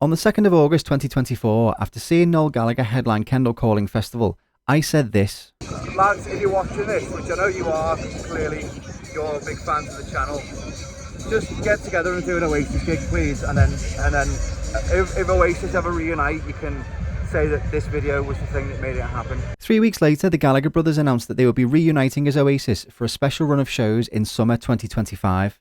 On the 2nd of August 2024, after seeing Noel Gallagher headline Kendal Calling Festival, I said this. Lads, if you're watching this, which I know you are, clearly you're big fans of the channel, just get together and do an Oasis gig, please, and then if Oasis ever reunite, you can say that this video was the thing that made it happen. 3 weeks later, the Gallagher brothers announced that they would be reuniting as Oasis for a special run of shows in summer 2025.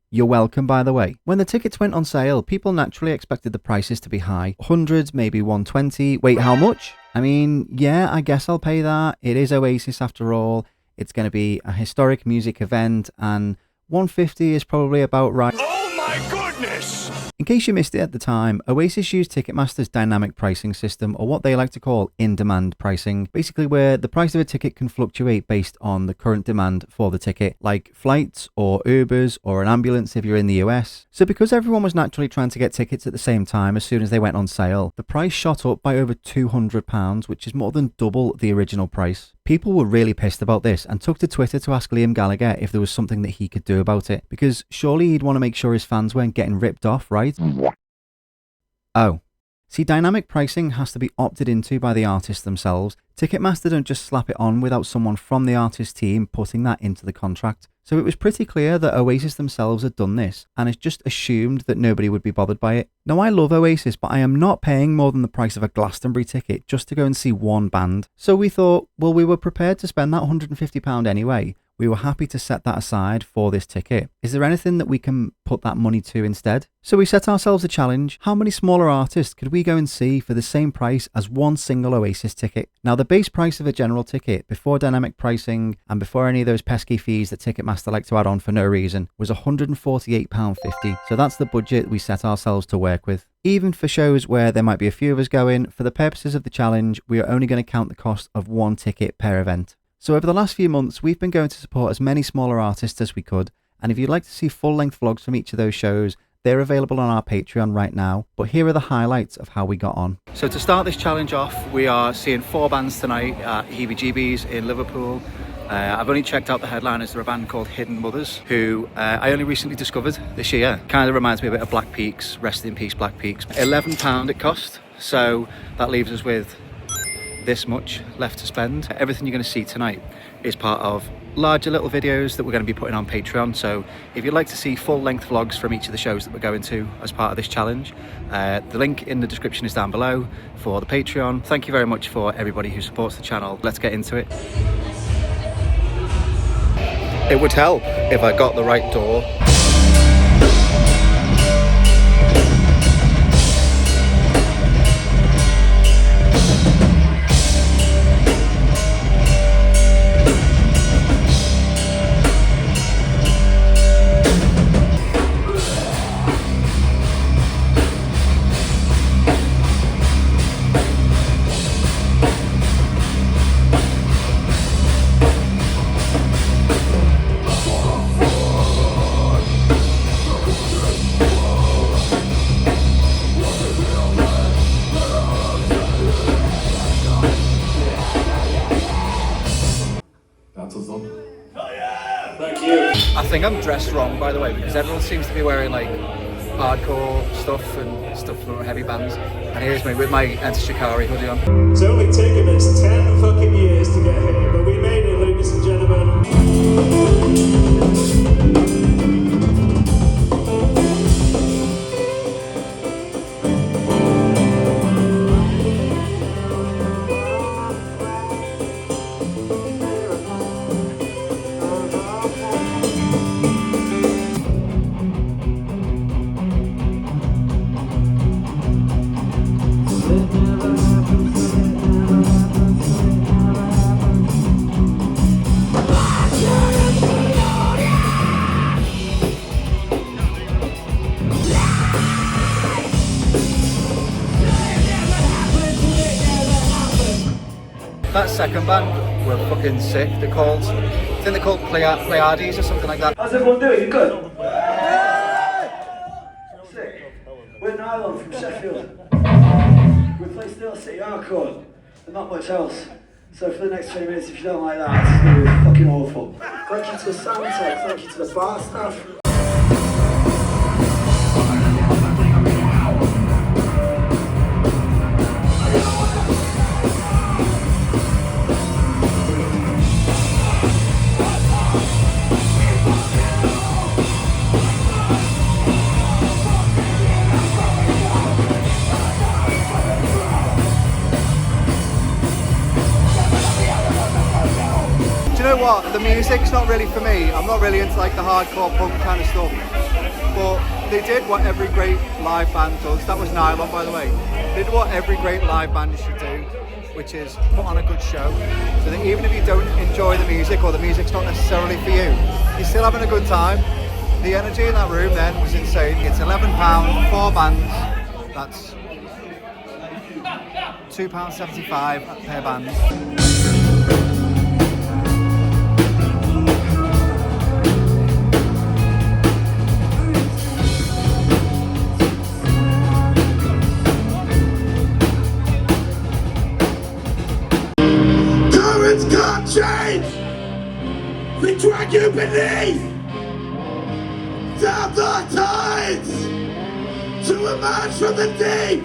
You're welcome, by the way. When the tickets went on sale, people naturally expected the prices to be high. Hundreds, maybe 120. Wait, how much? I mean, yeah, I guess I'll pay that. It is Oasis after all. It's going to be a historic music event, and 150 is probably about right. Oh my goodness! In case you missed it at the time, Oasis used Ticketmaster's dynamic pricing system, or what they like to call in-demand pricing, basically where the price of a ticket can fluctuate based on the current demand for the ticket, like flights or Ubers or an ambulance if you're in the US. So because everyone was naturally trying to get tickets at the same time as soon as they went on sale, the price shot up by over £200, which is more than double the original price. People were really pissed about this and took to Twitter to ask Liam Gallagher if there was something that he could do about it, because surely he'd want to make sure his fans weren't getting ripped off, right? Oh. See, dynamic pricing has to be opted into by the artists themselves. Ticketmaster don't just slap it on without someone from the artist team putting that into the contract. So it was pretty clear that Oasis themselves had done this, and it's just assumed that nobody would be bothered by it. Now, I love Oasis, but I am not paying more than the price of a Glastonbury ticket just to go and see one band. So we thought, well, we were prepared to spend that £150 anyway. We were happy to set that aside for this ticket. Is there anything that we can put that money to instead? So we set ourselves a challenge. How many smaller artists could we go and see for the same price as one single Oasis ticket? Now, the base price of a general ticket, before dynamic pricing and before any of those pesky fees that Ticketmaster like to add on for no reason, was £148.50. So that's the budget we set ourselves to work with. Even for shows where there might be a few of us going, for the purposes of the challenge, we are only going to count the cost of one ticket per event. So over the last few months, we've been going to support as many smaller artists as we could, and if you'd like to see full-length vlogs from each of those shows, they're available on our Patreon right now, but here are the highlights of how we got on. So to start this challenge off, we are seeing 4 bands tonight at Heebie-Jeebies in Liverpool. I've only checked out the headliners. They're a band called Hidden Mothers, who I only recently discovered this year. Kind of reminds me a bit of Black Peaks, rest in peace Black Peaks. £11 it cost, so that leaves us with this much left to spend. Everything you're going to see tonight is part of larger little videos that we're going to be putting on Patreon. So if you'd like to see full-length vlogs from each of the shows that we're going to as part of this challenge, the link in the description is down below for the Patreon. Thank you very much for everybody who supports the channel. Let's get into it. It would help if I got the right door. I think I'm dressed wrong, by the way, because everyone seems to be wearing like hardcore stuff and stuff from heavy bands, and here's me with my Enter Shikari hoodie on. It's only taken us 10 fucking years to get here, but we made it, ladies and gentlemen. That second band were fucking sick. They're called, I think they're called Pleiades or something like that. How's everyone doing? You good? Sick. We're Nylon from Sheffield. We play Steel City Hardcore and not much else. So for the next 20 minutes, if you don't like that, it's going to be fucking awful. Thank you to the sound tech, thank you to the bar staff. what, the music's not really for me. I'm not really into like the hardcore punk kind of stuff. But they did what every great live band does. That was Nylon, by the way. They did what every great live band should do, which is put on a good show. So that even if you don't enjoy the music, or the music's not necessarily for you, you're still having a good time. The energy in that room then was insane. It's £11, 4 bands. That's £2.75 per band. Currents can't change! We drag you beneath! Down the tides! To emerge from the deep!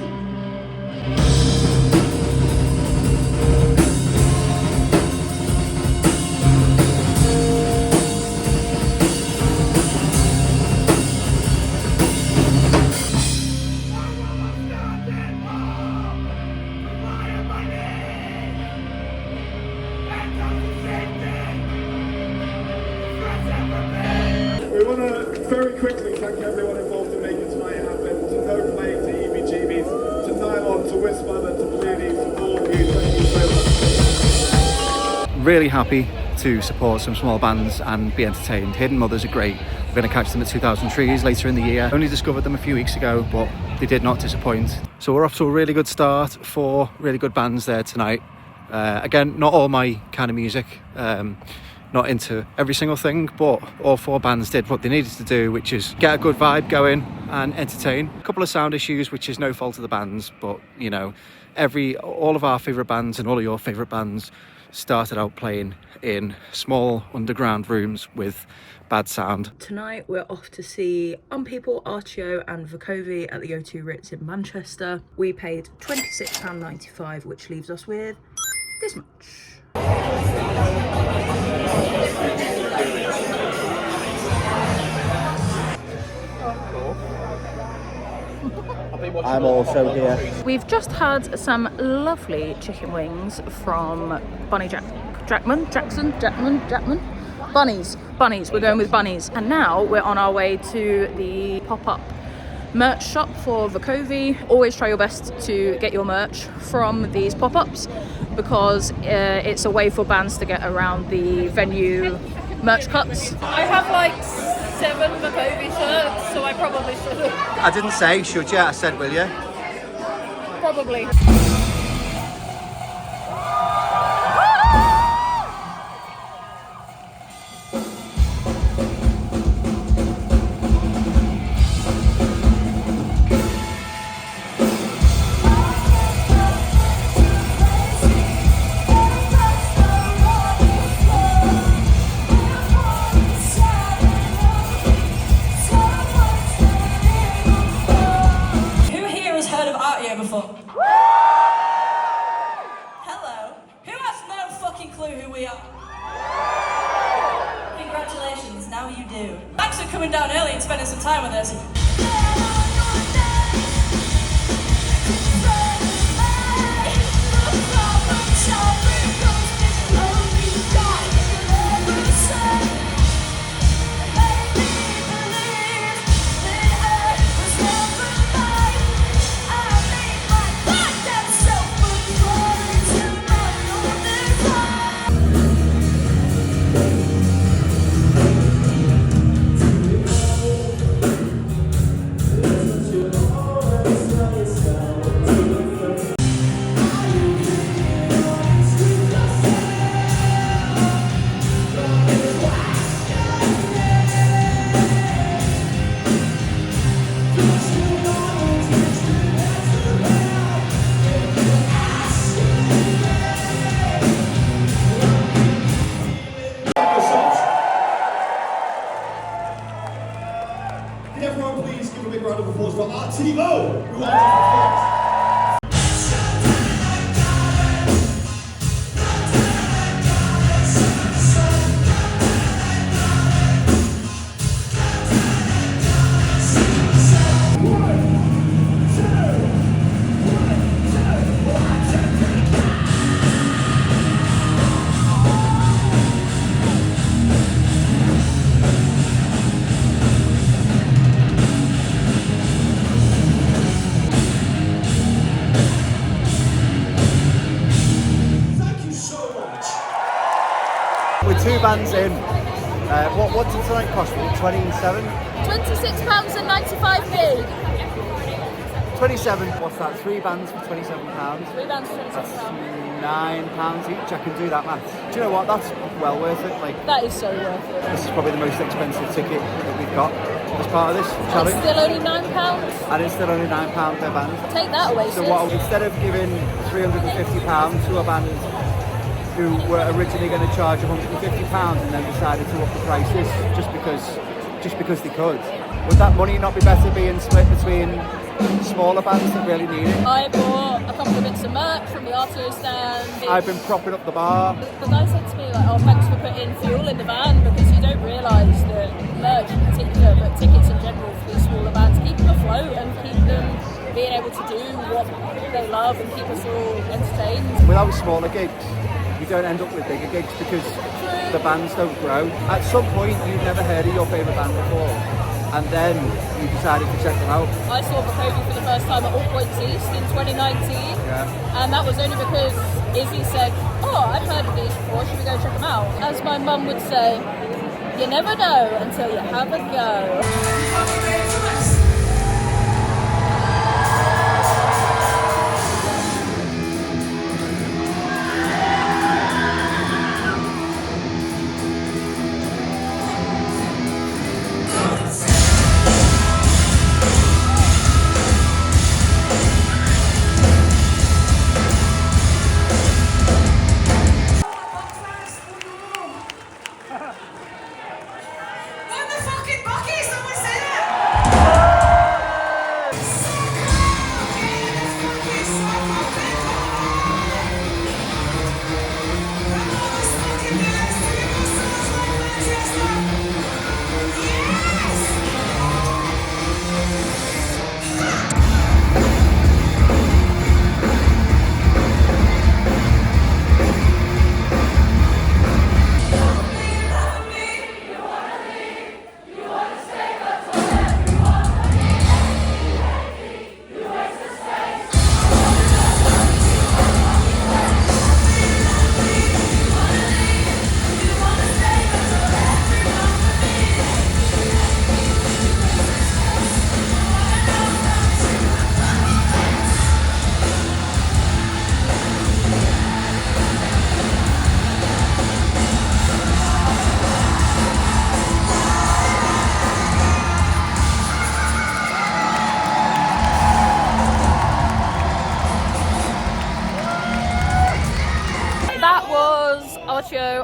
We want to very quickly thank everyone involved in making tonight happen. To No Flame, to EBGBs, to Nylon, to Whisper, and to Bleedy, to all of you. Thank you so much. Really happy to support some small bands and be entertained. Hidden Mothers are great. We're going to catch them at 2000 Trees later in the year. Only discovered them a few weeks ago, but they did not disappoint. So we're off to a really good start. 4 really good bands there tonight. Again, not all my kind of music. Not into every single thing, but all 4 bands did what they needed to do, which is get a good vibe going and entertain. A couple of sound issues, which is no fault of the bands, but you know, all of our favourite bands and all of your favourite bands started out playing in small underground rooms with bad sound. Tonight we're off to see Unpeople, Artio and Vukovi at the O2 Ritz in Manchester. We paid £26.95, which leaves us with this much. I'm also here. We've just had some lovely chicken wings from Bunny's. We're going with Bunnies. And now we're on our way to the pop-up merch shop for Vukovi. Always try your best to get your merch from these pop-ups because it's a way for bands to get around the venue merch cuts. I have like 7 Vukovi shirts, so I probably should have. I didn't say should you, I said will you? Probably. Before. Hello. Who has no fucking clue who we are? Congratulations, now you do. Thanks for coming down early and spending some time with us. bands in. What did tonight cost? 27? £26.95p. 27. What's that? 3 bands for £27. 3 bands for £27. That's £9 each. I can do that math. Do you know what? That's well worth it. Like, That is so worth it. this is probably the most expensive ticket that we've got as part of this challenge. It's still only £9. And it's still only £9 per band. Take that, Oasis. So what? Instead of giving £350 to a band who were originally going to charge £150 and then decided to up the prices just because they could, would that money not be better being split between smaller bands that really need it? I bought a couple of bits of merch from the RTO stand. I've been propping up the bar. The guy said to me, like, oh, thanks for putting fuel in the van, because you don't realise that merch in particular, but tickets in general for these smaller bands, keep them afloat and keep them being able to do what they love and keep us all entertained. Without smaller gigs, you don't end up with bigger gigs because the bands don't grow. At some point, you've never heard of your favourite band before, and then you decided to check them out. I saw Bakovi for the first time at All Points East in 2019, and that was only because Izzy said, oh, I've heard of these before, should we go check them out? As my mum would say, you never know until you have a go.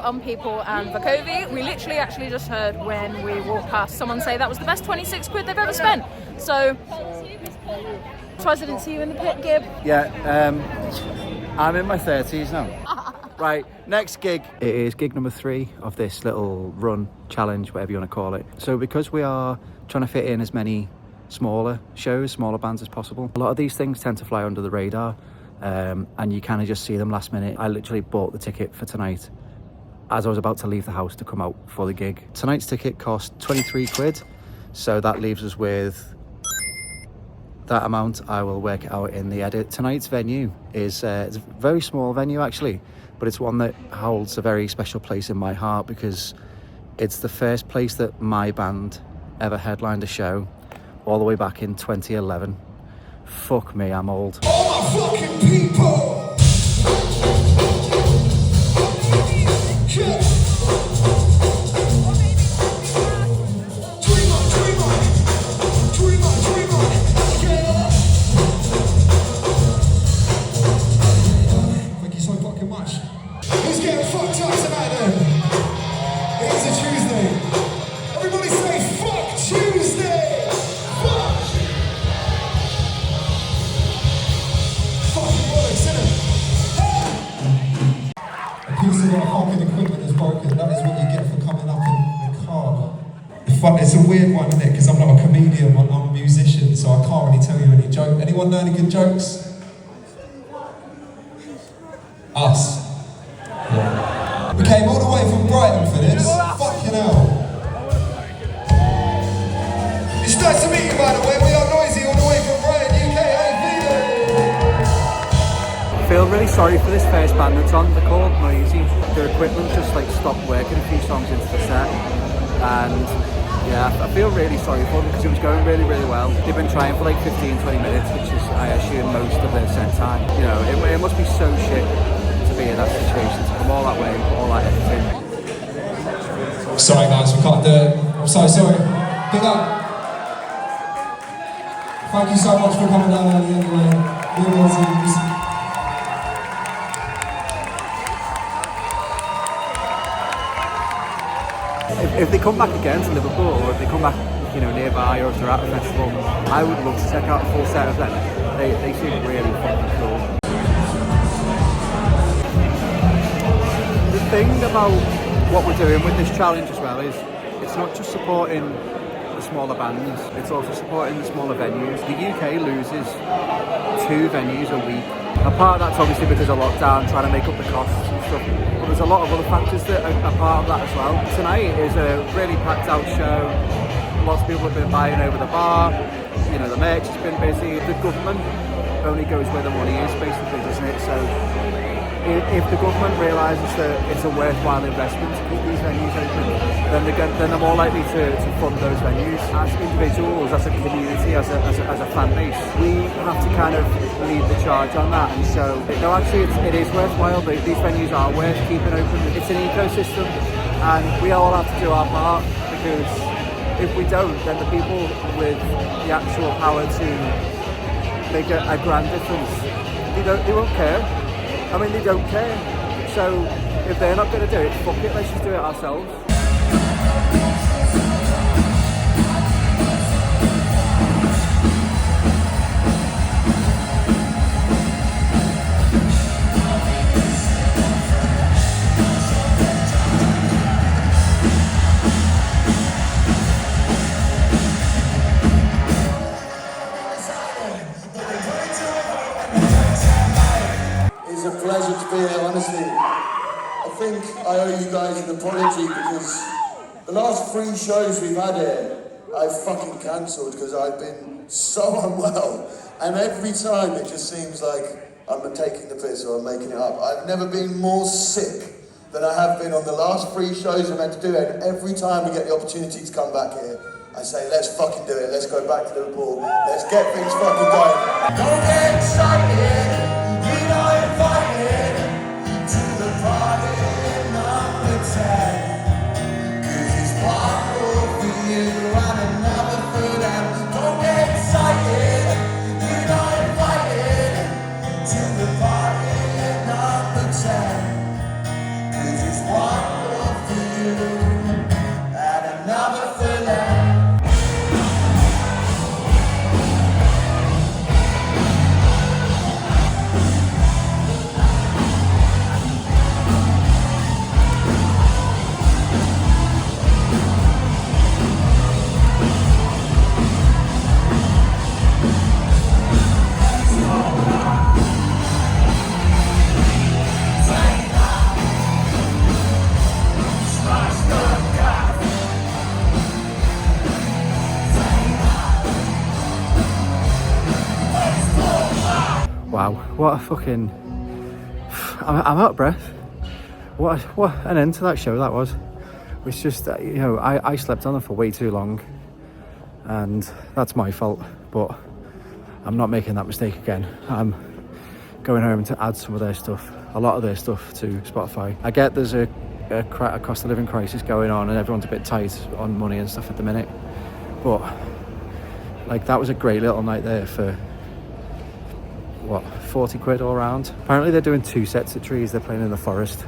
On People and Vakovi. We literally actually just heard when we walked past someone say that was the best 26 quid they've ever spent. So, surprised I didn't see you in the pit, Gib. Yeah, I'm in my 30s now. Right, next gig. It is gig number 3 of this little run, challenge, whatever you want to call it. So because we are trying to fit in as many smaller shows, smaller bands as possible, a lot of these things tend to fly under the radar, and you kind of just see them last minute. I literally bought the ticket for tonight as I was about to leave the house to come out for the gig. Tonight's ticket cost 23 quid, so that leaves us with that amount. I will work it out in the edit. Tonight's venue is it's a very small venue actually, but it's one that holds a very special place in my heart because it's the first place that my band ever headlined a show all the way back in 2011. Fuck me, I'm old. All my fucking people! Yeah. Thank you so fucking much. Who's getting fucked up tonight then? It is a Tuesday. Everybody say fuck Tuesday! Fuck! Fucking bollocks, innit? A piece of our fucking equipment is broken. That is what you get for coming up in the car. It's a weird one, isn't it? Because I'm not a comedian, I'm a musician, so I can't really tell you any joke. Anyone know any good jokes? Us. Yeah. We came all the way from Brighton for this. Fucking hell. It's nice to meet you, by the way. We are Noisy all the way from Brighton, UK. Hey, feel really sorry for this first band that's on. They're called Noisy. Their equipment just like stopped working a few songs into the set, and yeah, I feel really sorry for them because it was going really, really well. They've been trying for like 15-20 minutes, which is, I assume, most of their set time. You know, it must be so shit to be in that situation, to come all that way, all that editing. Sorry guys, we can't do it. I'm so sorry. Big up. Thank you so much for coming down early anyway. If they come back again to Liverpool, or if they come back, you know, nearby, or if they're at a festival, I would love to check out a full set of them. They seem really fucking cool. The thing about what we're doing with this challenge as well is it's not just supporting the smaller bands, it's also supporting the smaller venues. The UK loses 2 venues a week. A part of that's obviously because of lockdown, trying to make up the costs and stuff, but there's a lot of other factors that are part of that as well. Tonight is a really packed out show. Lots of people have been buying over the bar, you know, the merch has been busy. The government only goes where the money is, basically, doesn't it? So if the government realises that it's a worthwhile investment to keep these venues open, then they're more likely to fund those venues. As individuals, as a community, as a fan base, we have to kind of lead the charge on that and show that, no, actually it is worthwhile. These venues are worth keeping open. It's an ecosystem, and we all have to do our part, because if we don't, then the people with the actual power to make a grand difference, they won't care. I mean, they don't care. So if they're not going to do it, fuck it, let's just do it ourselves. It's a pleasure to be here, honestly. I think I owe you guys an apology because the last 3 shows we've had here, I've fucking cancelled because I've been so unwell. And every time it just seems like I'm taking the piss or I'm making it up. I've never been more sick than I have been on the last 3 shows I've had to do it. And every time we get the opportunity to come back here, I say, let's fucking do it. Let's go back to Liverpool. Let's get things fucking going. Don't get excited. You know, invited to the party number 10. 'Cause it's one more for you and another for them. Don't get excited. You know, invited to the party number 10. 'Cause it's one more for you and another for them. Wow, what a fucking... I'm out of breath. What an end to that show that was. It was just, you know, I slept on it for way too long, and that's my fault, but I'm not making that mistake again. I'm going home to add some of their stuff, a lot of their stuff, to Spotify. I get there's a cost of living crisis going on and everyone's a bit tight on money and stuff at the minute, but like, that was a great little night there for what, 40 quid all round. Apparently they're doing 2 sets at Trees. They're playing in the forest.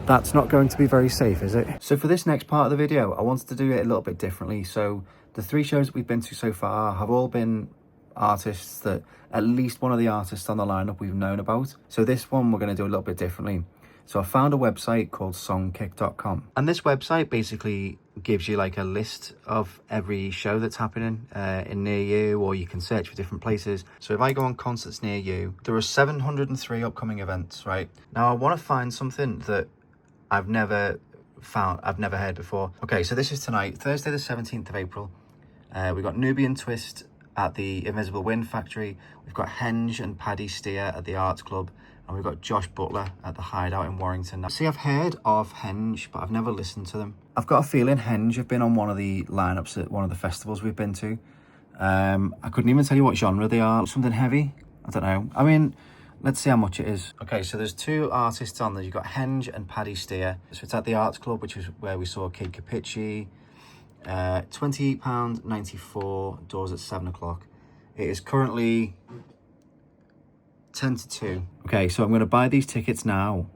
That's not going to be very safe, is it? So for this next part of the video, I wanted to do it a little bit differently. So the 3 shows that we've been to so far have all been artists that at least one of the artists on the lineup we've known about. So this one we're going to do a little bit differently. So I found a website called songkick.com, and this website basically gives you like a list of every show that's happening in near you, or you can search for different places. So if I go on concerts near you, there are 703 upcoming events, right? Now I want to find something that I've never heard before. Okay, so this is tonight, Thursday the 17th of April. We got Nubian Twist at the Invisible Wind Factory. We've got Henge and Paddy Steer at the Arts Club. And we've got Josh Butler at the Hideout in Warrington. See, I've heard of Henge, but I've never listened to them. I've got a feeling Henge have been on one of the lineups at one of the festivals we've been to. I couldn't even tell you what genre they are. Something heavy? I don't know. I mean, let's see how much it is. Okay, so there's two artists on there. You've got Henge and Paddy Steer. So it's at the Arts Club, which is where we saw Kid Capici. £28.94, doors at 7 o'clock. It is currently 10 to 2. Okay, so I'm going to buy these tickets now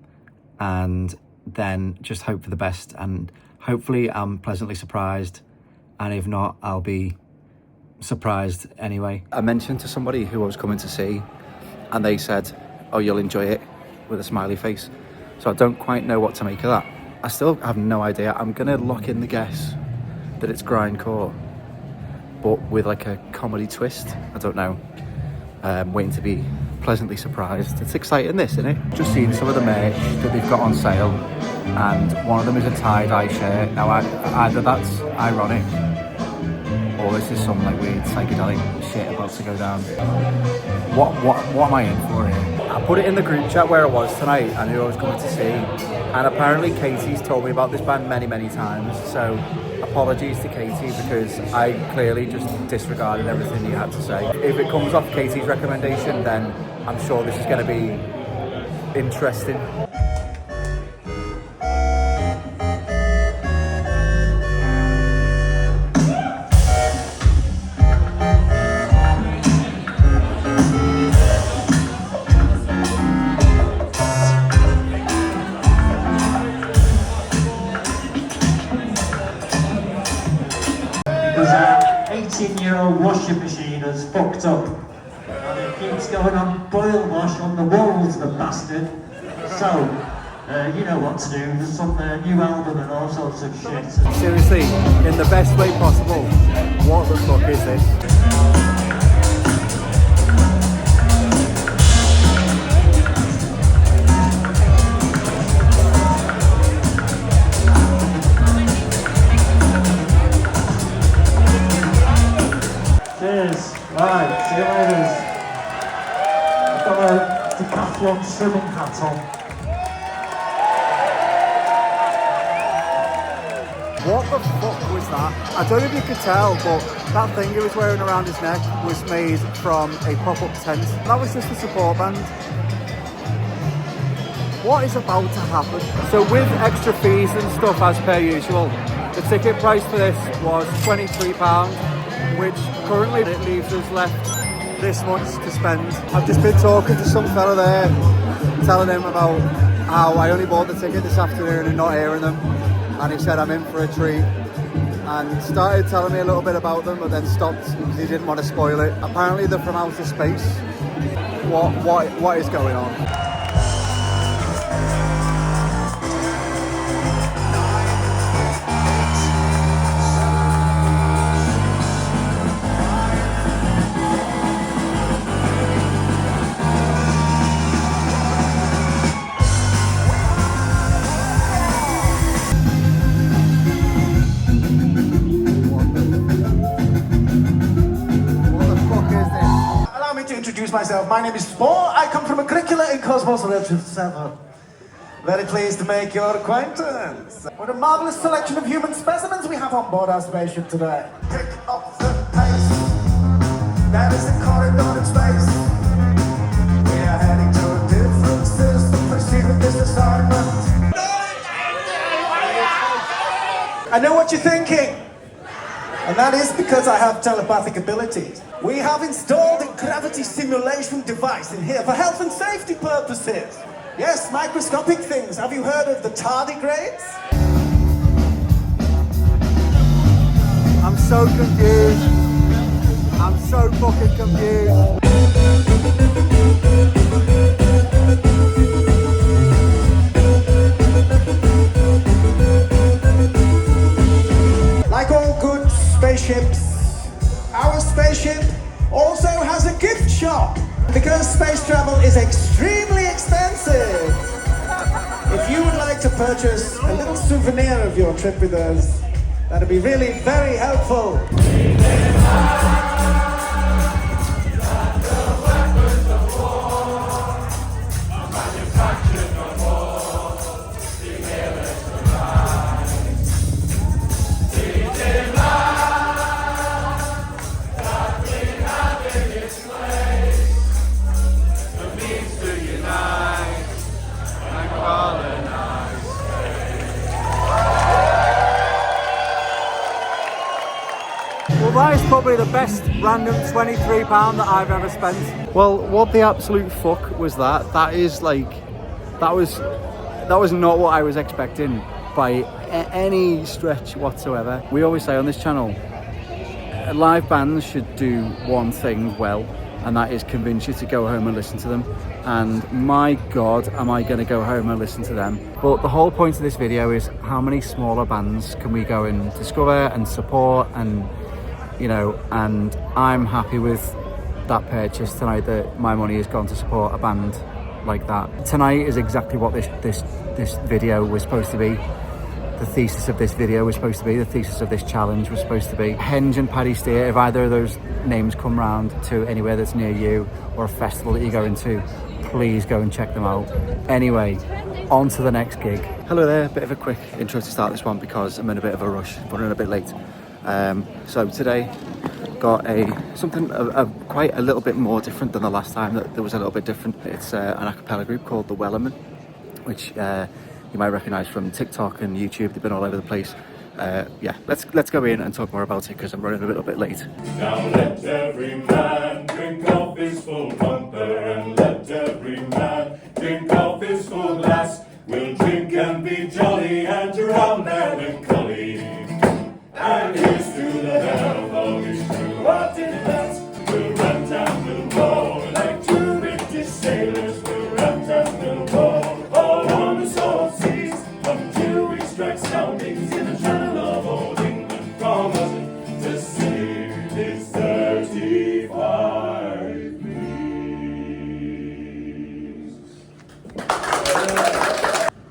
and then just hope for the best, and hopefully I'm pleasantly surprised, and if not, I'll be surprised anyway. I mentioned to somebody who I was coming to see, and they said, oh, you'll enjoy it, with a smiley face. So I don't quite know what to make of that. I still have no idea. I'm going to lock in the guess that it's grindcore, but with like a comedy twist. I don't know. Waiting to be pleasantly surprised. It's exciting, this, isn't it? Just seen some of the merch that they've got on sale, and one of them is a tie-dye shirt. Now, either that's ironic, or this is some like weird psychedelic shit about to go down. What am I in for here? I put it in the group chat where I was tonight and who I was coming to see, and apparently Katie's told me about this band many times, so apologies to Katie, because I clearly just disregarded everything you had to say. If it comes off Katie's recommendation, then I'm sure this is going to be interesting. Washing machine has fucked up, and it keeps going on boil wash on the walls, the bastard. So, you know what to do. There's some new album and all sorts of shit. Seriously, in the best way possible, what the fuck is this? Right, see you later. I've got a decathlon swimming hat on. What the fuck was that? I don't know if you could tell, but that thing he was wearing around his neck was made from a pop-up tent. That was just a support band. What is about to happen? So with extra fees and stuff as per usual, the ticket price for this was £23, which currently it leaves us left this much to spend. I've just been talking to some fella there, telling him about how I only bought the ticket this afternoon and not hearing them, and he said I'm in for a treat, and started telling me a little bit about them, but then stopped because he didn't want to spoil it. Apparently they're from outer space. What is going on? Myself. My name is Paul. I come from a curricula in Cosmos Level 7. Very pleased to make your acquaintance. What a marvellous selection of human specimens we have on board our spaceship today. Pick up the pace. That is the corridor in space. We are heading to a different system. Pursuing this assignment. I know what you're thinking. And that is because I have telepathic abilities. We have installed a gravity simulation device in here for health and safety purposes. Yes, microscopic things. Have you heard of the tardigrades? I'm so confused. I'm so fucking confused. Like all good spaceships, our spaceship also has a gift shop because space travel is extremely expensive. If you would like to purchase a little souvenir of your trip with us, that'd be really very helpful. probably the best random £23 that I've ever spent. Well, what the absolute fuck was that? That is like, that was not what I was expecting by any stretch whatsoever. We always say on this channel, live bands should do one thing well, and that is convince you to go home and listen to them. And my God, am I going to go home and listen to them. But the whole point of this video is how many smaller bands can we go and discover and support, and you know, and I'm happy with that purchase tonight, that my money has gone to support a band like that. Tonight is exactly what this video was supposed to be. The thesis of this video was supposed to be, the thesis of this challenge was supposed to be. Henge and Paddy Steer, if either of those names come round to anywhere that's near you, or a festival that you go into, please go and check them out. Anyway, on to the next gig. Hello there, bit of a quick intro to start this one because I'm in a bit of a rush, running a bit late. So today, got something quite a little bit more different than the last time that was a little bit different. It's an a cappella group called the Wellermen, which you might recognise from TikTok and YouTube. They've been all over the place. Yeah, let's go in and talk more about it because I'm running a little bit late. Now let every man drink off his full bumper, and let every man drink off his full glass. We'll drink and be jolly and drown melancholy. And here's to the health of his crew. What in that? We'll run down, we'll roll like two British sailors. We'll run down, we'll roll all on the salt seas until we strike soundings in the channel of old England. From us to sea is 35 leagues.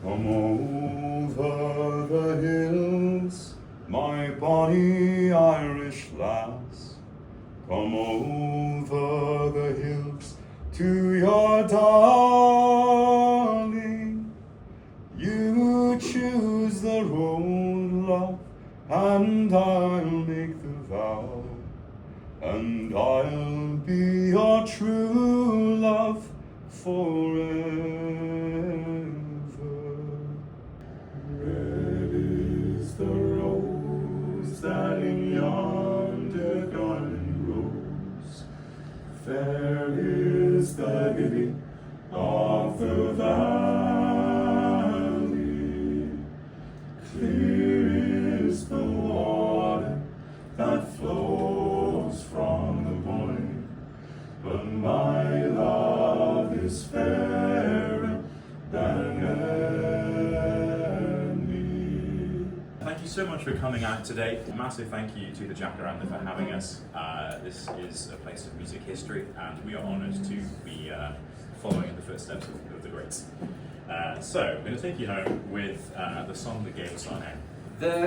Come over the hills, my bonny Irish lass. Come over the hills to your darling. You choose the road, love, and I'll make the vow, and I'll be your true love forever. Red is the rose that in yonder garden grows. Fair is the lily of the valley. Clear is the water that flows from the point. But my love is fairer than any. Thank you so much for coming out today. A massive thank you to the Jacaranda for having us. This is a place of music history, and we are honoured to be following in the footsteps of the greats. So, I'm going to take you home with the song that gave us our name. There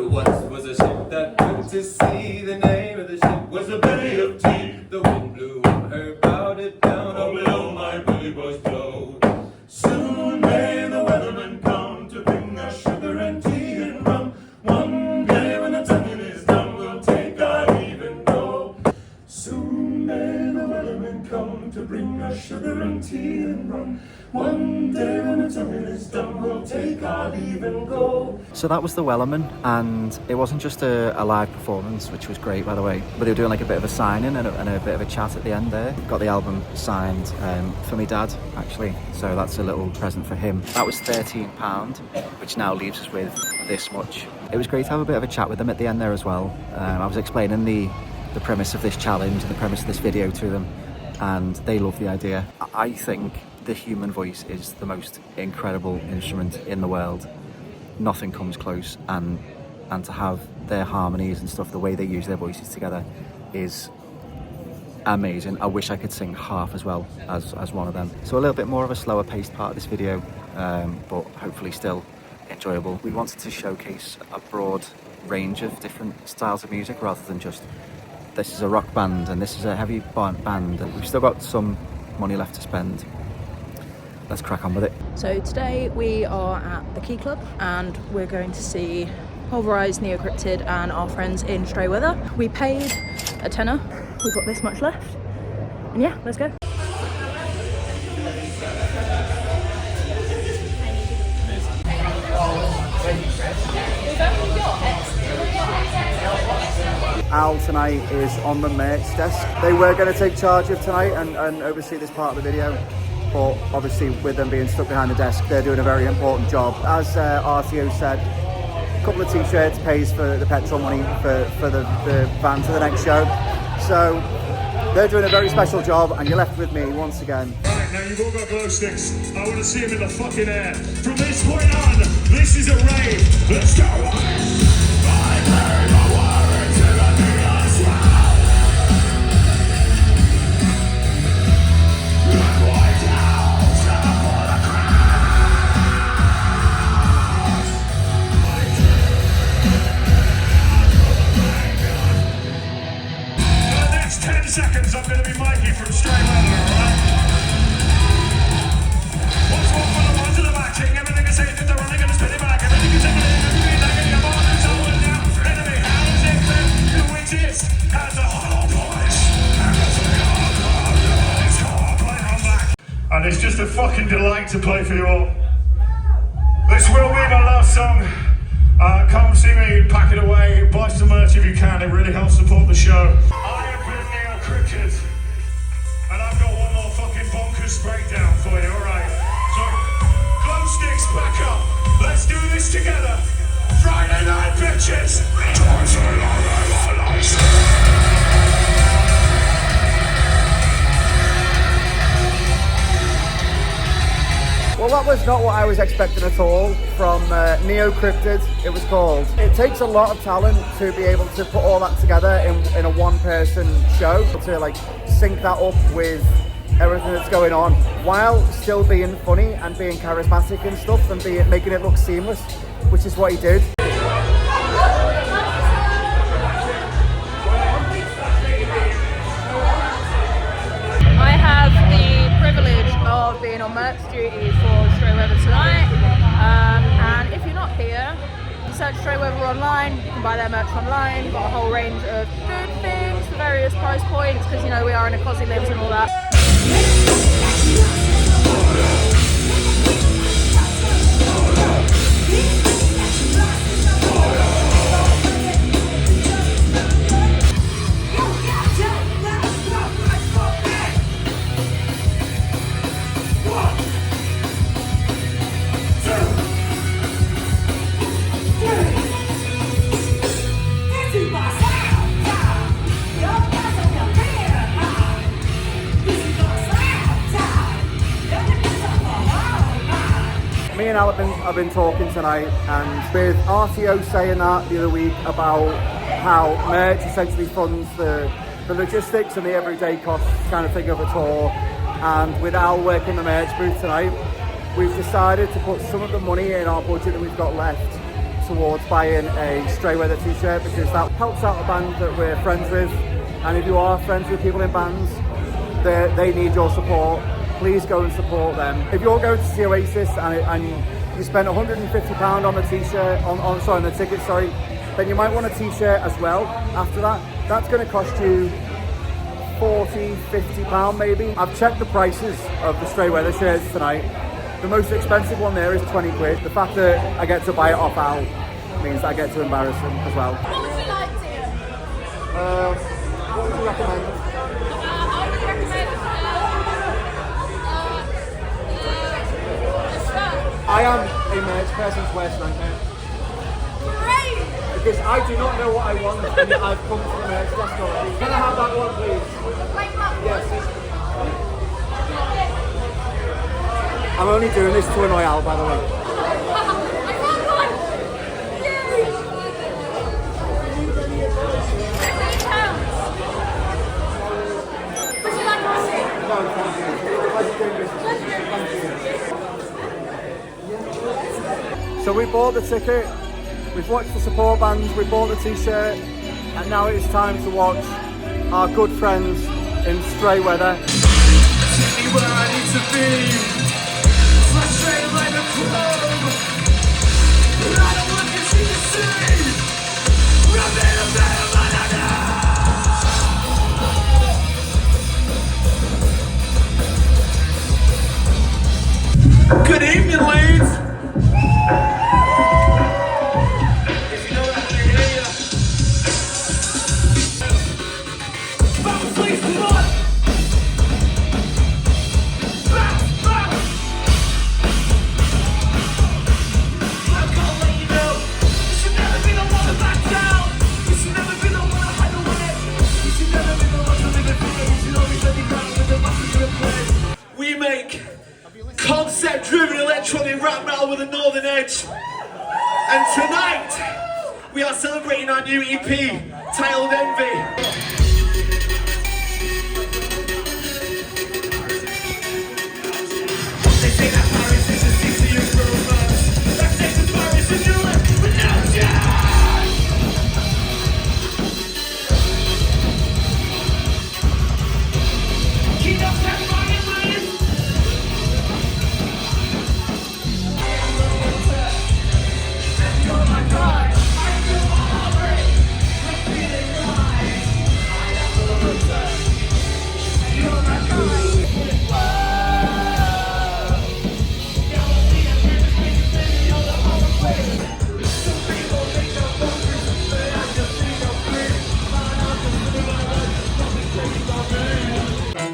once was a ship that put to sea. The name of the ship was the Bay of Tea. The wind blew up her bow, it down. Oh, blow, my bully boys, blow. Soon may the Wellermen come to bring us sugar and tea and rum. One day when the tonguing is done, we'll take our leave and go. Soon may the Wellermen come to bring us sugar and tea and rum. One day when the tonguing is done, we'll take our leave and go. So that was the Wellermen, and it wasn't just a live performance, which was great by the way, but they were doing like a bit of a signing and a bit of a chat at the end there. Got the album signed for my dad actually, so that's a little present for him. That was £13, which now leaves us with this much. It was great to have a bit of a chat with them at the end there as well. I was explaining the premise of this challenge and the premise of this video to them, and they love the idea. I think the human voice is the most incredible instrument in the world. Nothing comes close, and to have their harmonies and stuff, the way they use their voices together is amazing. I wish I could sing half as well as one of them. So a little bit more of a slower paced part of this video, but hopefully still enjoyable. We wanted to showcase a broad range of different styles of music rather than just this is a rock band and this is a heavy band, and we've still got some money left to spend. Let's crack on with it. So today we are at the Key Club and we're going to see Pulverized, Neocrypted and our friends in Stray Weather. We paid a tenner, we've got this much left, and yeah, let's go. We've only got Al tonight is on the merch desk. They were going to take charge of tonight and oversee this part of the video, but obviously with them being stuck behind the desk, they're doing a very important job. As RTO said, a couple of t-shirts pays for the petrol money for the van to the next show. So they're doing a very special job, and you're left with me once again. Right, now you've all got glow sticks. I want to see them in the fucking air. From this point on, this is a rave. Let's go! Seconds, I'm going to be Mikey from Stray Weather, alright? What's one for the ones in the back? King, everything is safe, they're running and spinning back. Everything is taken in, everything is taken in. I'm on the tower now. Enemy, how is it clear? Who exists as a hollow voice? And as we all know, it's all play on back. And it's just a fucking delight to play for you all. This will be my last song. Come see me, pack it away, buy some merch if you can. It really helps support the show. Neocrypted, and I've got one more fucking bonkers breakdown for you, alright? So, glow sticks back up, let's do this together. Friday night, bitches! Well, that was not what I was expecting at all from Neocrypted, it was called. It takes a lot of talent to be able to put all that together in a one-person show, to like sync that up with everything that's going on, while still being funny and being charismatic and stuff, and making it look seamless, which is what he did. I have the privilege of being on merch duty for Stray Weather tonight, and if you're not here, you search Stray Weather online, you can buy their merch online. We've got a whole range of good things for various price points, because you know we are in a cosy lives and all that. Me and Al have been talking tonight, and with RTO saying that the other week about how merch essentially funds the logistics and the everyday costs kind of thing of a tour, and with Al working the merch booth tonight, we've decided to put some of the money in our budget that we've got left towards buying a Stray Weather t-shirt, because that helps out a band that we're friends with, and if you are friends with people in bands, they need your support. Please go and support them. If you're going to see Oasis and you spend £150 on the t-shirt, on the ticket, then you might want a t-shirt as well after that. That's going to cost you £40, £50 maybe. I've checked the prices of the Stray Weather shirts tonight. The most expensive one there is 20 quid. The fact that I get to buy it off Al means that I get to embarrass him as well. What would you like, dear? What would you recommend? I would recommend I am a merch person's worst nightmare. great! Because I do not know what I want, and yet I've come to the merch desk already. Can I have that one, please? Yes. I'm only doing this to annoy Al, by the way. I found one! Yay! £15. Would you like a receipt? No, thank you. Pleasure doing business. Thank you. So we bought the ticket, we've watched the support bands, we bought the t-shirt, and now it's time to watch our good friends in Stray Weather. Take me where I need to be, frustrated like a clone. I don't want you to see, I'm in a better man. Good evening, ladies. If you know that we're here, electronic rap metal with a northern edge. And tonight, we are celebrating our new EP, titled Envy.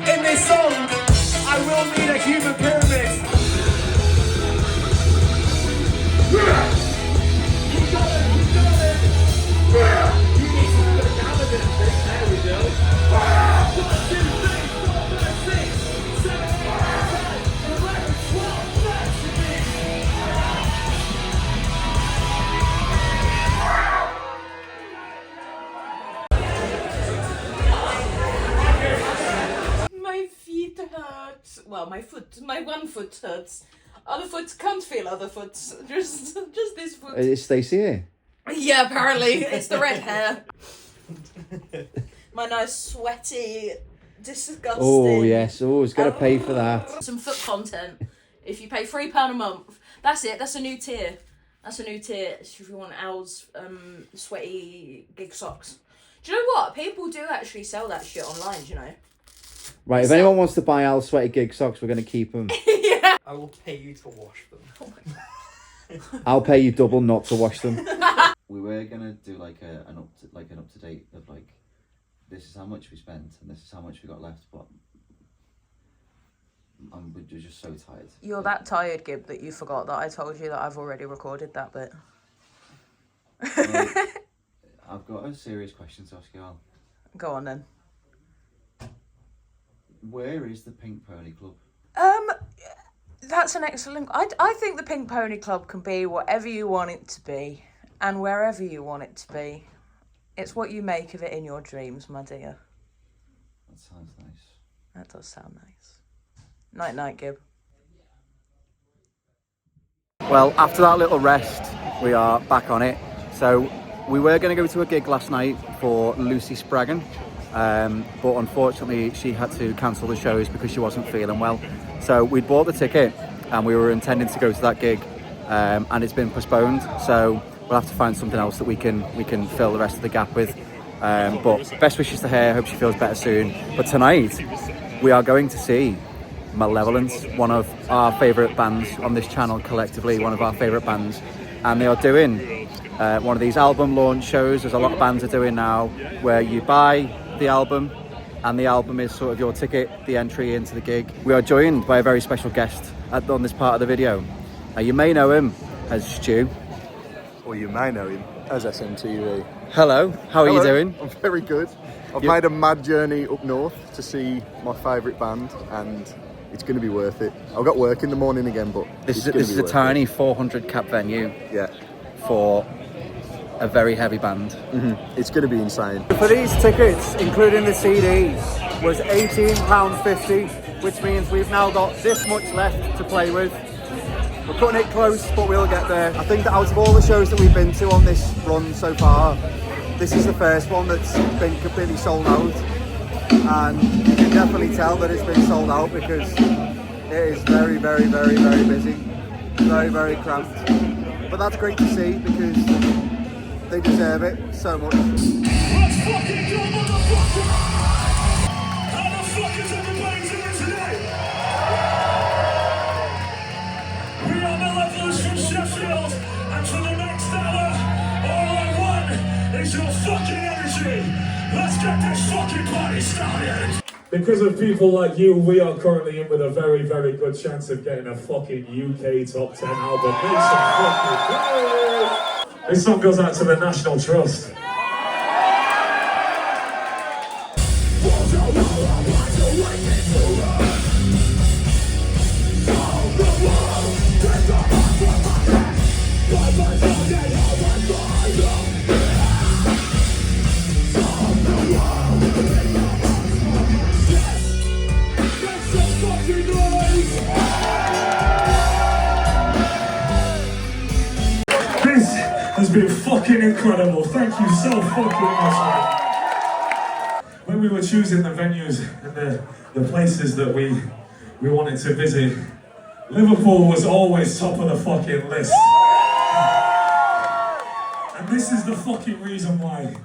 In this song, I will need a human pyramid. You got it. You need to put down a bit of thing. There we go. 1, 2, 3, 4, 5, 6, 7, 8, 9, 10, 11, 12, 13. My feet hurt. Well, my one foot hurts. Other foot can't feel other foot. Just this foot. Is Stacey here? Yeah, apparently. It's the red hair. My nice, sweaty, disgusting... Oh, yes. Oh, it's got to pay for that. Some foot content. If you pay £3 a month. That's it. That's a new tier. That's a new tier. If you want Al's sweaty gig socks. Do you know what? People do actually sell that shit online, do you know? Right, if anyone wants to buy Al sweaty gig socks, we're going to keep them. Yeah. I will pay you to wash them. Oh my God. I'll pay you double not to wash them. We were going to do like an up to date of like, this is how much we spent and this is how much we got left, but we're just so tired. You're that tired, Gib, that you forgot that I told you that I've already recorded that bit. I've got a serious question to ask you, Al. Go on then. Where is the Pink Pony Club? That's an excellent... I think the Pink Pony Club can be whatever you want it to be and wherever you want it to be. It's what you make of it in your dreams, my dear. That sounds nice. That does sound nice. Night night, Gib. Well, after that little rest, we are back on it. So we were going to go to a gig last night for Lucy Spraggan, but unfortunately she had to cancel the shows because she wasn't feeling well. So we'd bought the ticket and we were intending to go to that gig, and it's been postponed. So we'll have to find something else that we can fill the rest of the gap with. But best wishes to her. Hope she feels better soon. But tonight we are going to see Malevolence, one of our favourite bands on this channel collectively, one of our favourite bands, and they are doing one of these album launch shows, as a lot of bands are doing now, where you buy the album and the album is sort of your ticket, the entry into the gig. We are joined by a very special guest on this part of the video. You may know him as Stu. Or you may know him as SMTV. Hello, how are you doing? I'm very good. I've made a mad journey up north to see my favourite band, and it's going to be worth it. I've got work in the morning again, but this is a tiny 400 cap venue. Yeah. For a very heavy band. Mm-hmm. It's going to be insane. For these tickets, including the CDs, was £18.50, which means we've now got this much left to play with. We're cutting it close, but we'll get there. I think that out of all the shows that we've been to on this run so far, this is the first one that's been completely sold out. And you can definitely tell that it's been sold out because it is very, very, very, very busy. Very, very cramped. But that's great to see because they deserve it so much. Let's fucking go, motherfucker! How the fuck is everybody doing today? We are Malevolence from Sheffield, and for the next hour, all I want is your fucking energy. Let's get this fucking party started! Because of people like you, we are currently in with a very, very good chance of getting a fucking UK top 10 album. Make some fucking noise! This song goes out to the National Trust. Let's been fucking incredible. Thank you so fucking much, man. When we were choosing the venues and the places that we wanted to visit, Liverpool was always top of the fucking list. And this is the fucking reason why.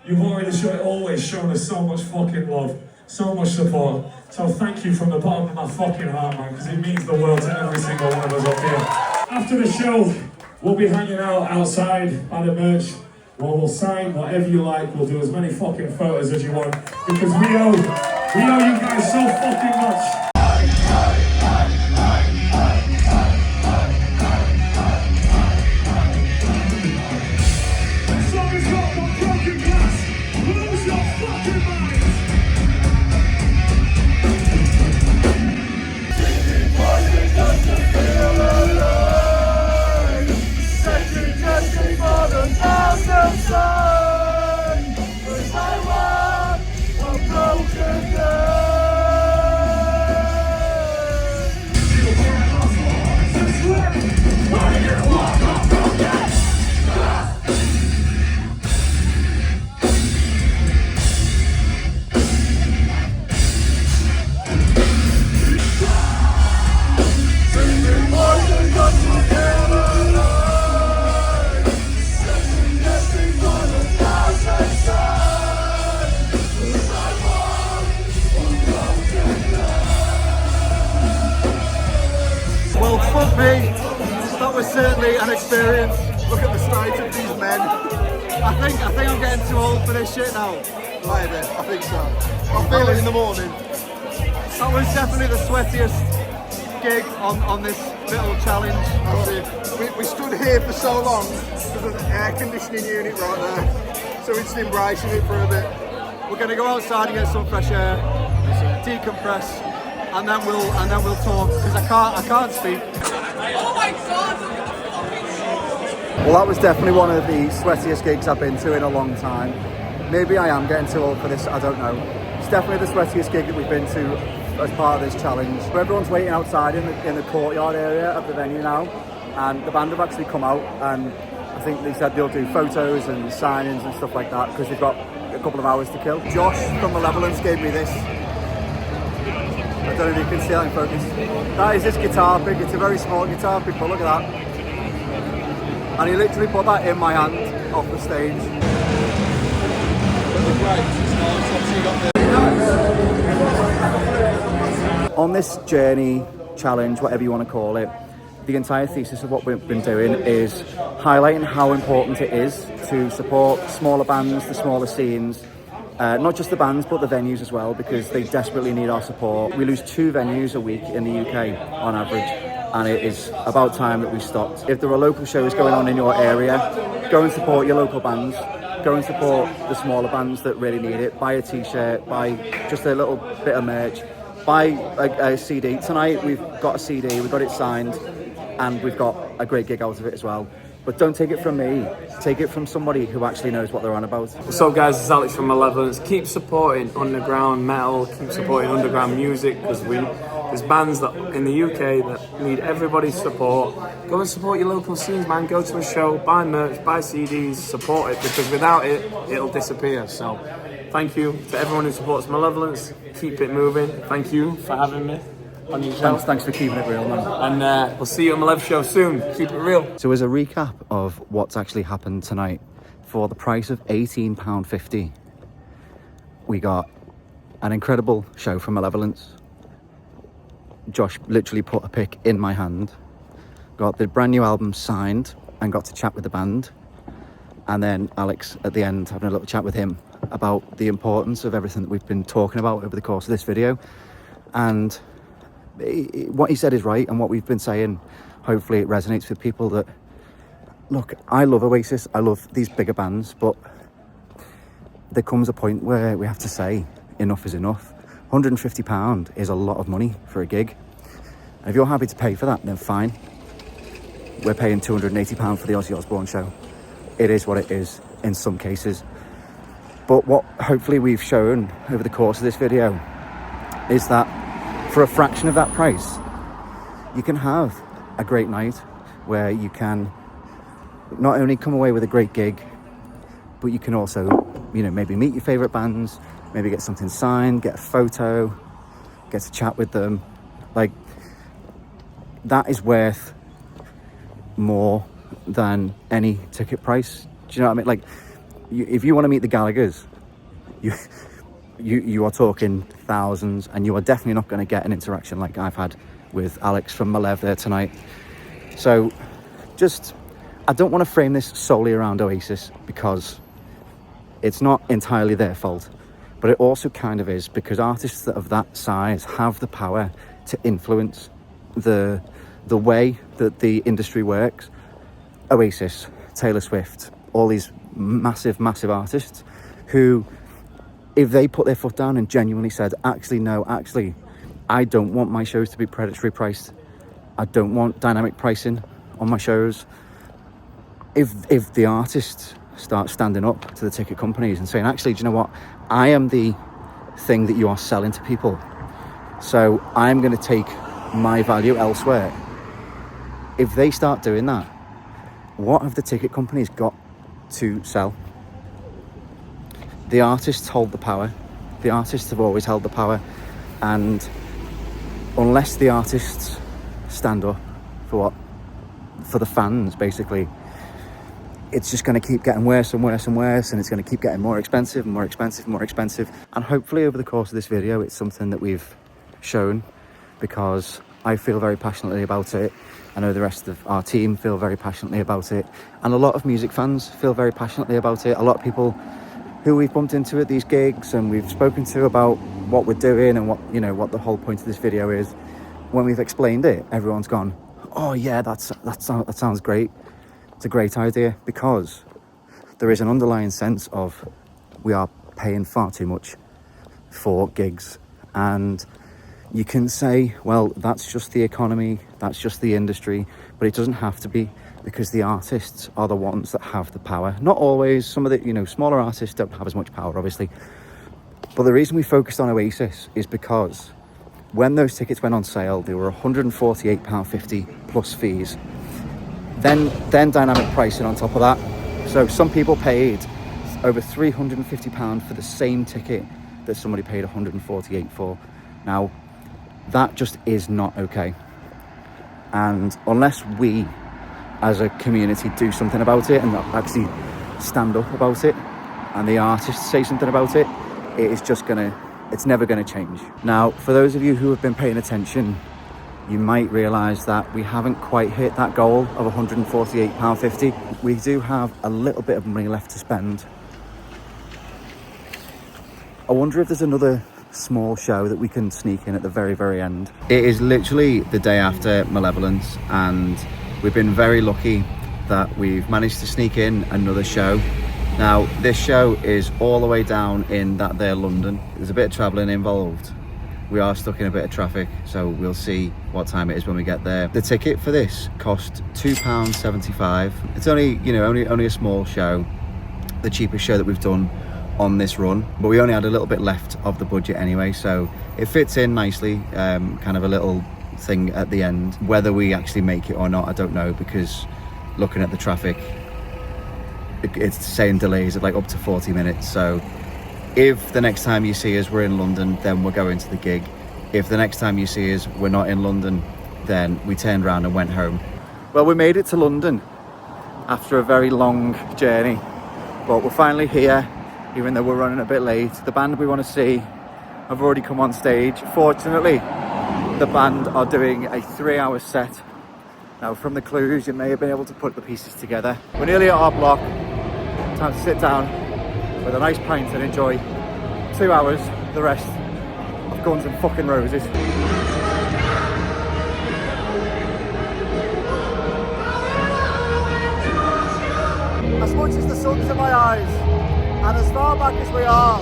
You've always shown us so much fucking love, so much support. So thank you from the bottom of my fucking heart, man, because it means the world to every single one of us up here. After the show, we'll be hanging out outside by the merch. We'll sign whatever you like. We'll do as many fucking photos as you want, because we owe you guys so fucking much. Well, fuck me. That was certainly an experience. Look at the size of these men. I think I'm getting too old for this shit now. Right then, I think so. I'll feel it in the morning. That was definitely the sweatiest gig on this little challenge. We stood here for so long because of the air conditioning unit right there. So we're just embracing it for a bit. We're going to go outside and get some fresh air, decompress, and then we'll talk, because I can't speak. Oh my god! Well, that was definitely one of the sweatiest gigs I've been to in a long time. Maybe I am getting too old for this, I don't know. It's definitely the sweatiest gig that we've been to as part of this challenge. Everyone's waiting outside in the courtyard area of the venue now, and the band have actually come out, and I think they said they'll do photos and signings and stuff like that, because they've got a couple of hours to kill. Josh from Malevolence gave me this. I don't know if you can see that in focus. That is this guitar pick. It's a very small guitar pick, but look at that. And he literally put that in my hand off the stage. On this journey, challenge, whatever you want to call it, the entire thesis of what we've been doing is highlighting how important it is to support smaller bands, the smaller scenes, not just the bands but the venues as well, because they desperately need our support. We lose 2 venues a week in the UK on average, and it is about time that we stopped. If there are local shows going on in your area, go and support your local bands. Go and support the smaller bands that really need it. Buy a t-shirt, buy just a little bit of merch, buy a CD. Tonight we've got a CD, we've got it signed, and we've got a great gig out of it as well. But don't take it from me, take it from somebody who actually knows what they're on about. What's up guys, it's Alex from Malevolence. Keep supporting underground metal, keep supporting underground music, because there's bands that in the UK that need everybody's support. Go and support your local scenes, man. Go to a show, buy merch, buy CDs, support it, because without it, it'll disappear. So thank you to everyone who supports Malevolence. Keep it moving. Thank you for having me on your show. Thanks for keeping it real, man. And we'll see you on my live show soon. Keep it real. So as a recap of what's actually happened tonight, for the price of £18.50, we got an incredible show from Malevolence. Josh literally put a pick in my hand, got the brand new album signed, and got to chat with the band. And then Alex at the end, having a little chat with him about the importance of everything that we've been talking about over the course of this video. And what he said is right, and what we've been saying, hopefully it resonates with people. That, look, I love Oasis, I love these bigger bands, but there comes a point where we have to say enough is enough. £150 is a lot of money for a gig, and if you're happy to pay for that, then fine. We're paying £280 for the Ozzy Osbourne show. It is what it is in some cases, but what hopefully we've shown over the course of this video is that for a fraction of that price, you can have a great night where you can not only come away with a great gig, but you can also, you know, maybe meet your favourite bands, maybe get something signed, get a photo, get to chat with them. Like, that is worth more than any ticket price. Do you know what I mean? Like, if you want to meet the Gallaghers, you are talking thousands, and you are definitely not going to get an interaction like I've had with Alex from Malev there tonight. So I don't want to frame this solely around Oasis, because it's not entirely their fault, but it also kind of is, because artists of that size have the power to influence the way that the industry works. Oasis, Taylor Swift, all these massive artists who, if they put their foot down and genuinely said, actually, I don't want my shows to be predatory priced, I don't want dynamic pricing on my shows. If the artists start standing up to the ticket companies and saying, actually, do you know what, I am the thing that you are selling to people, so I'm going to take my value elsewhere. If they start doing that, what have the ticket companies got to sell? The artists hold the power. The artists have always held the power, and unless the artists stand up for the fans, basically, it's just going to keep getting worse and worse and worse, and it's going to keep getting more expensive and more expensive and more expensive. And hopefully over the course of this video, it's something that we've shown, because I feel very passionately about it. I know the rest of our team feel very passionately about it, and a lot of music fans feel very passionately about it. A lot of people who we've bumped into at these gigs and we've spoken to about what we're doing and what the whole point of this video is, when we've explained it, everyone's gone, oh yeah, that sounds great. It's a great idea, because there is an underlying sense of we are paying far too much for gigs. And you can say, well, that's just the economy, that's just the industry, but it doesn't have to be, because the artists are the ones that have the power. Not always. Some of the smaller artists don't have as much power, obviously. But the reason we focused on Oasis is because when those tickets went on sale, they were £148.50 plus fees. Then dynamic pricing on top of that. So some people paid over £350 for the same ticket that somebody paid £148 for. Now, that just is not okay. And unless we, as a community, do something about it and actually stand up about it, and the artists say something about it, it's never gonna change. Now, for those of you who have been paying attention, you might realise that we haven't quite hit that goal of £148.50. We do have a little bit of money left to spend. I wonder if there's another small show that we can sneak in at the very, very end. It is literally the day after Malevolence, and we've been very lucky that we've managed to sneak in another show. Now, this show is all the way down in that there London. There's a bit of travelling involved. We are stuck in a bit of traffic, so we'll see what time it is when we get there. The ticket for this cost £2.75. It's only a small show, the cheapest show that we've done on this run, but we only had a little bit left of the budget anyway, so it fits in nicely. Kind of a little thing at the end. Whether we actually make it or not, I don't know, because looking at the traffic, it's saying delays of like up to 40 minutes. So if the next time you see us we're in London, then we're going to the gig. If the next time you see us we're not in London, then we turned around and went home. Well, we made it to London after a very long journey, but we're finally here, even though we're running a bit late. The band we want to see have already come on stage. Fortunately, the band are doing a 3-hour set. Now, from the clues, you may have been able to put the pieces together. We're nearly at our block. Time to sit down with a nice pint and enjoy 2 hours, the rest of Guns N' fucking Roses. As much as the sun's in my eyes, and as far back as we are,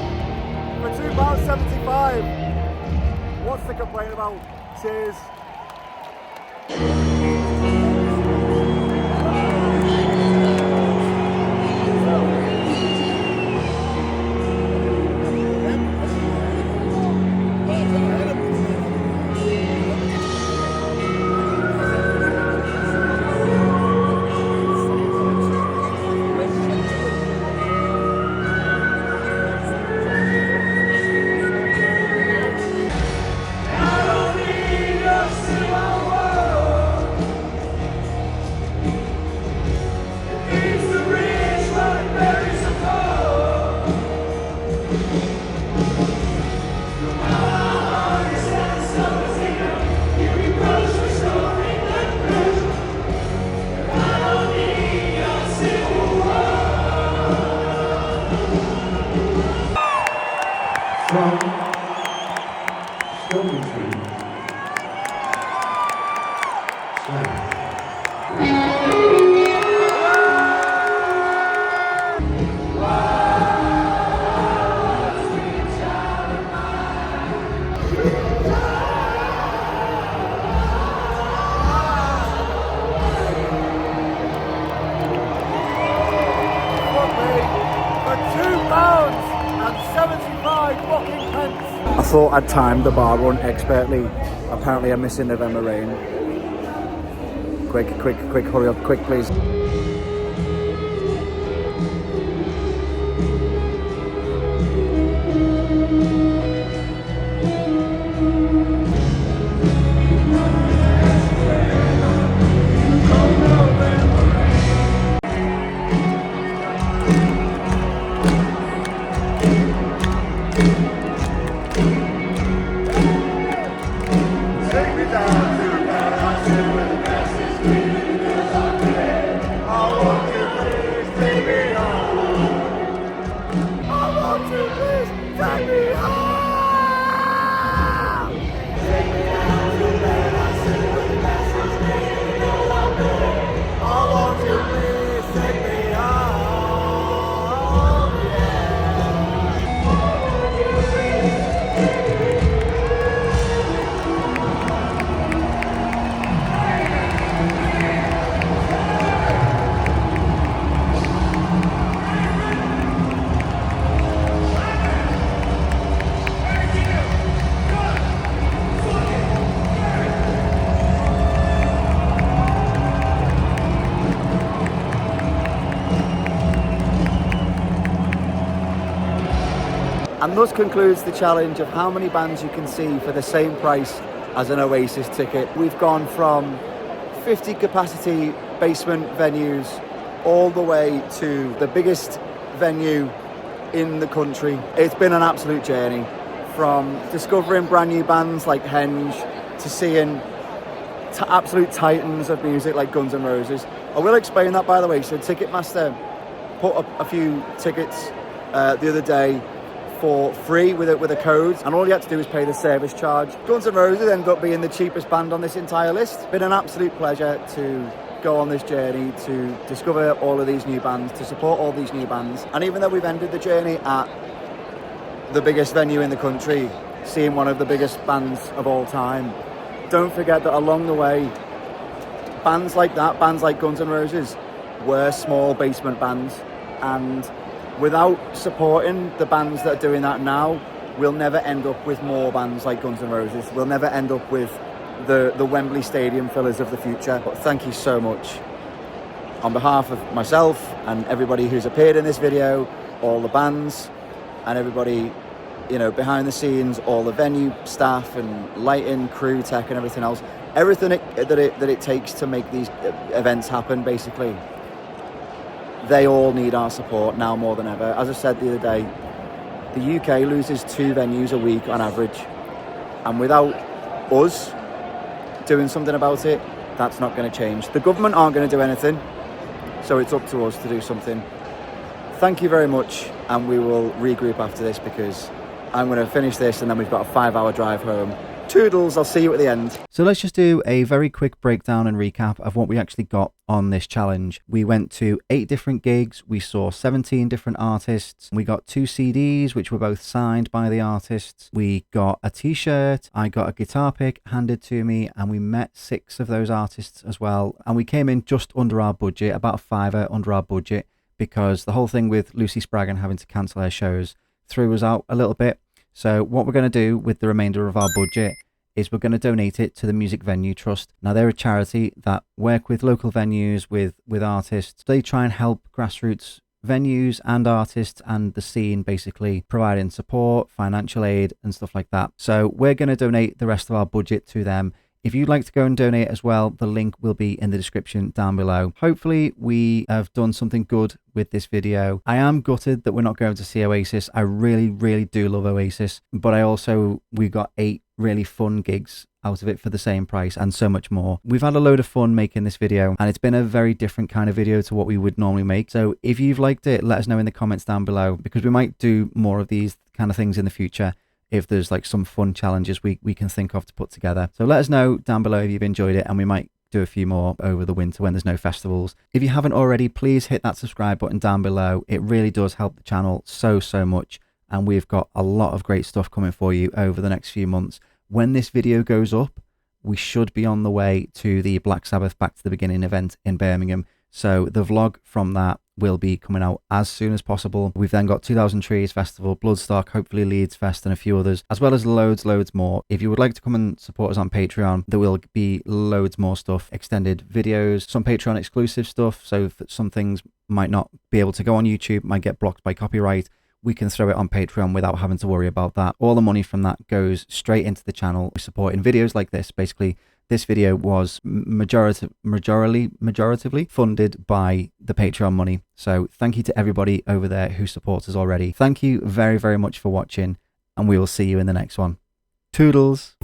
for £2.75, what's to complain about? Cheers. thought I'd timed the bar run expertly. Apparently I'm missing November Rain. Quick, hurry up, quick please. And thus concludes the challenge of how many bands you can see for the same price as an Oasis ticket. We've gone from 50 capacity basement venues all the way to the biggest venue in the country. It's been an absolute journey, from discovering brand new bands like Henge to seeing absolute titans of music like Guns N' Roses. I will explain that, by the way. So Ticketmaster put up a few tickets the other day for free with a code, and all you had to do was pay the service charge. Guns N' Roses ended up being the cheapest band on this entire list. Been an absolute pleasure to go on this journey, to discover all of these new bands, to support all these new bands. And even though we've ended the journey at the biggest venue in the country, seeing one of the biggest bands of all time, don't forget that along the way, bands like that, bands like Guns N' Roses, were small basement bands, and without supporting the bands that are doing that now, we'll never end up with more bands like Guns N' Roses. We'll never end up with the Wembley Stadium fillers of the future. But thank you so much. On behalf of myself and everybody who's appeared in this video, all the bands and everybody, you know, behind the scenes, all the venue staff and lighting, crew, tech and everything else, everything that it takes to make these events happen, basically. They all need our support now more than ever. As I said the other day, the UK loses 2 venues a week on average. And without us doing something about it, that's not going to change. The government aren't going to do anything, so it's up to us to do something. Thank you very much, and we will regroup after this because I'm going to finish this and then we've got a 5-hour drive home. Toodles, I'll see you at the end. So let's just do a very quick breakdown and recap of what we actually got on this challenge. We went to 8 different gigs, we saw 17 different artists, we got 2 CDs which were both signed by the artists, we got a t-shirt, I got a guitar pick handed to me, and we met 6 of those artists as well, and we came in just under our budget, about a fiver under our budget, because the whole thing with Lucy Spraggan having to cancel her shows threw us out a little bit. So what we're going to do with the remainder of our budget is we're going to donate it to the Music Venue Trust. Now, they're a charity that work with local venues, with artists. They try and help grassroots venues and artists and the scene, basically providing support, financial aid and stuff like that. So we're going to donate the rest of our budget to them. If you'd like to go and donate as well, the link will be in the description down below. Hopefully we have done something good with this video. I am gutted that we're not going to see Oasis. I really do love Oasis, but we got 8 really fun gigs out of it for the same price and so much more. We've had a load of fun making this video, and it's been a very different kind of video to what we would normally make. So if you've liked it, let us know in the comments down below, because we might do more of these kind of things in the future if there's like some fun challenges we can think of to put together. So let us know down below if you've enjoyed it, and we might do a few more over the winter when there's no festivals. If you haven't already, please hit that subscribe button down below. It really does help the channel so much, and we've got a lot of great stuff coming for you over the next few months. When this video goes up, we should be on the way to the Black Sabbath Back to the Beginning event in Birmingham. So the vlog from that will be coming out as soon as possible. We've then got 2000 Trees Festival, Bloodstock, hopefully Leeds Fest, and a few others, as well as loads more. If you would like to come and support us on Patreon, there will be loads more stuff, extended videos, some Patreon exclusive stuff, so that some things might not be able to go on YouTube, might get blocked by copyright. We can throw it on Patreon without having to worry about that. All the money from that goes straight into the channel, supporting videos like this. Basically, this video was majoritively funded by the Patreon money. So thank you to everybody over there who supports us already. Thank you very, very much for watching, and we will see you in the next one. Toodles!